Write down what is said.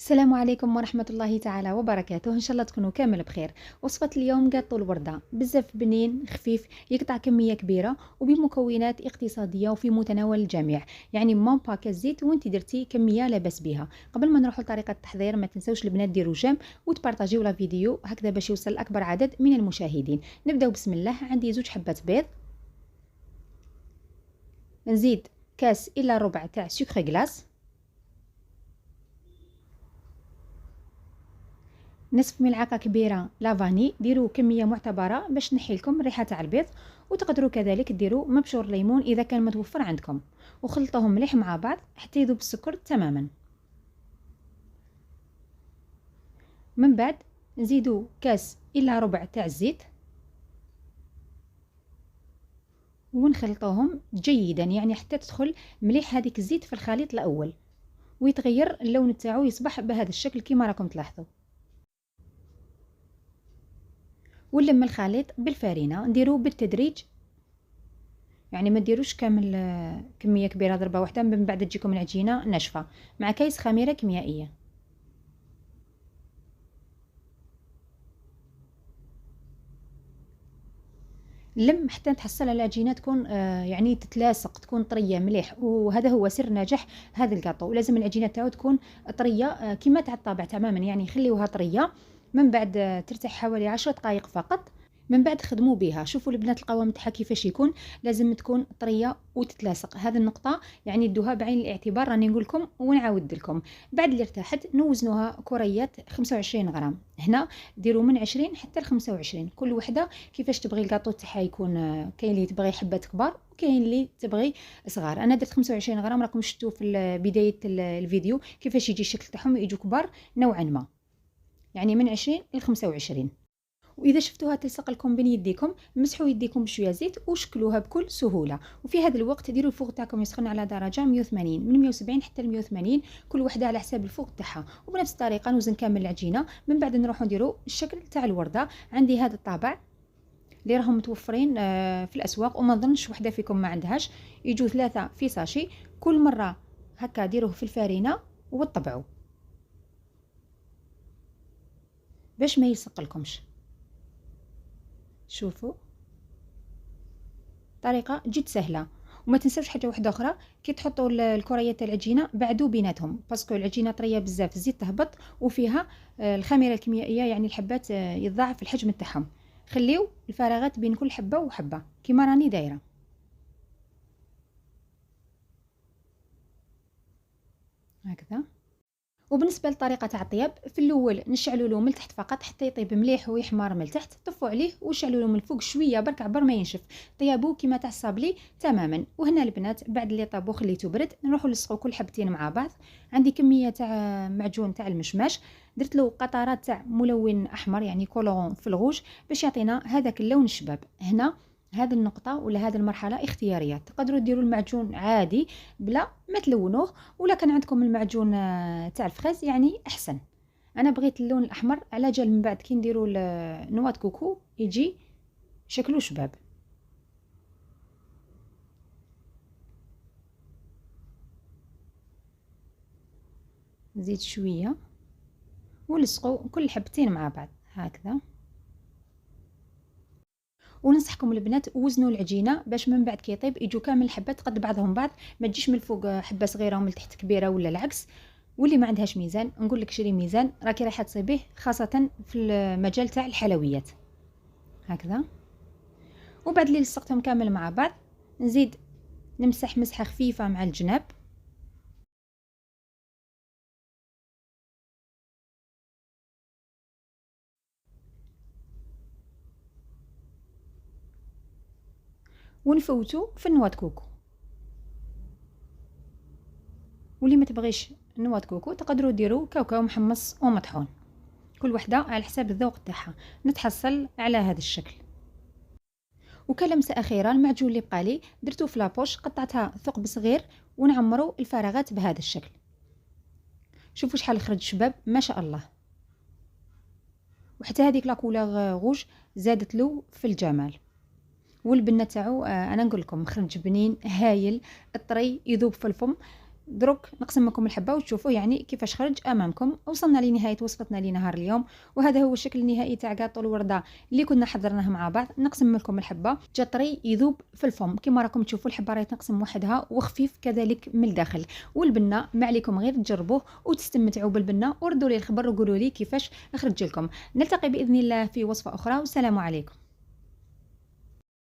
السلام عليكم ورحمة الله تعالى وبركاته. إن شاء الله تكونوا كامل بخير. وصفة اليوم قاطو الوردة، بزاف بنين خفيف، يقطع كمية كبيرة وبمكونات اقتصادية وفي متناول الجميع. يعني مون باكا زيت وانت درتي كمية لا بأس بها. قبل ما نروحوا لطريقة التحضير ما تنسوش البنات ديروا جيم وتبارطاجيو لا فيديو هكذا باش يوصل لأكبر عدد من المشاهدين. نبداو بسم الله. عندي 2 حبات بيض، نزيد كاس إلا ربع تاع سكر كلاص، نصف ملعقة كبيرة لافاني، ديروا كمية معتبرة باش تنحي لكم الريحة تاع البيض، وتقدروا كذلك ديروا مبشور ليمون إذا كان متوفر عندكم، وخلطوهم مليح مع بعض حتى يذوب السكر تماما. من بعد نزيدوا كاس إلا ربع تاع الزيت ونخلطوهم جيدا، يعني حتى تدخل مليح هذيك الزيت في الخليط الأول ويتغير اللون تاعو يصبح بهذا الشكل كما راكم تلاحظوا. ونلم الخليط بالفارينة، نديروه بالتدريج، يعني ما ديروش كامل كميه كبيره ضربه واحده من بعد تجيكم العجينه ناشفه. مع كيس خميره كيميائيه لم حتى تحصل على العجينه تكون يعني تتلاصق، تكون طريه مليح، وهذا هو سر نجاح هذا الكاطو. لازم العجينه تاعو تكون طريه كما تاع الطابع تماما، يعني خليوها طريه. من بعد ترتاح حوالي 10 دقائق فقط. من بعد خدموا بها. شوفوا البنات القوام تاعها كيفاش يكون، لازم تكون طريه وتتلاصق. هذه النقطه يعني دوها بعين الاعتبار، راني نقول لكم ونعاود لكم. بعد اللي ارتاحت نوزنوها كريات 25 غرام. هنا ديروا من 20 حتى ل 25 كل وحده كيفاش تبغي الكاطو تاعها يكون. كاين اللي تبغي حبات كبار وكاين اللي تبغي صغار. انا درت 25 غرام، راكم شفتوا في بدايه الفيديو كيفاش يجي الشكل تاعهم، يجوا كبار نوعا ما، يعني من 20 ل 25. واذا شفتوها تلصق لكم بين يديكم مسحوا يديكم بشويه زيت وشكلوها بكل سهوله. وفي هذا الوقت ديروا الفوغ تاعكم يسخن على درجه 180، من 170 حتى ل 180 كل وحده على حساب الفوغ تاعها. وبنفس الطريقه نوزن كامل العجينه. من بعد نروحوا نديروا الشكل تاع الورده. عندي هذا الطابع اللي راهم متوفرين في الاسواق، وما نظنش وحده فيكم ما عندهاش. يجوا 3 في ساشي، كل مره هكا ديروه في الفارينه وطبعوا باش ما يلصق لكمش. شوفوا طريقه جد سهله. وما تنساوش حاجه واحده اخرى، كي تحطوا الكريات تاع العجينه بعدوا بيناتهم، باسكو العجينه طريه بزاف، الزيت تهبط وفيها الخميره الكيميائيه، يعني الحبات يتضاعف الحجم تاعهم. خليو الفراغات بين كل حبه وحبه كيما راني دايره هكذا. وبالنسبه لطريقه تاع الطياب، في الاول نشعلوا له من التحت فقط حتى يطيب مليح ويحمر من التحت، طفوا عليه وشعلوا له من الفوق شويه برك عبر ما ينشف. طيابو كيما تاع الصابلي تماما. وهنا البنات بعد اللي طابو خليته برد، نروحوا نلصقوا كل حبتين مع بعض. عندي كميه تاع معجون تاع المشماش، درت له قطرات تاع ملون احمر يعني كولورون في الغوج باش يعطينا هذاك اللون الشباب. هنا هذه النقطة ولا هذه المرحلة اختيارية، تقدروا ديروا المعجون عادي بلا ما تلونوه، ولا كان عندكم المعجون تاع الفخاز يعني احسن. انا بغيت اللون الاحمر على جال، من بعد كي نديروا نواه كوكو يجي شكله شباب. نزيد شوية ولصقوا كل حبتين مع بعض هكذا. وننصحكم البنات وزنوا العجينه باش من بعد كي يطيب يجوا كامل الحبات قد بعضهم بعض، ما تجيش من الفوق حبه صغيره ومن التحت كبيره ولا العكس. واللي ما عندهاش ميزان نقول لك شري ميزان، راكي رايحه تصيبيه خاصه في المجال تاع الحلويات هكذا. وبعد اللي لصقتهم كامل مع بعض نزيد نمسح مسحه خفيفه مع الجناب. ونفوتوا في النواه كوكو. واللي ما تبغيش نواه كوكو تقدروا ديروا كاوكاو محمص ومطحون، كل وحده على حساب الذوق تاعها. نتحصل على هذا الشكل. وكلمسه اخيره، المعجون اللي بقالي درتو في لابوش، قطعتها ثقب صغير ونعمروا الفراغات بهذا الشكل. شوفوا شحال خرج شباب ما شاء الله. وحتى هذيك لاكولور غوج زادت له في الجمال. والبنه تاعو انا نقول لكم خرج بنين هايل، الطري يذوب في الفم. دروك نقسم لكم الحبة وتشوفوا يعني كيفاش خرج امامكم. وصلنا لنهايه وصفتنا لنهار اليوم، وهذا هو الشكل النهائي تاع كاطو الورده اللي كنا حضرناه مع بعض. نقسم لكم الحبه، جا طري يذوب في الفم كما راكم تشوفوا. الحبه راهي تنقسم وحدها وخفيف كذلك من الداخل. والبنه ما عليكم غير تجربوه وتستمتعوا بالبنه، وردوا لي الخبر وقولوا لي كيفاش خرج لكم. نلتقي باذن الله في وصفه اخرى، والسلام عليكم.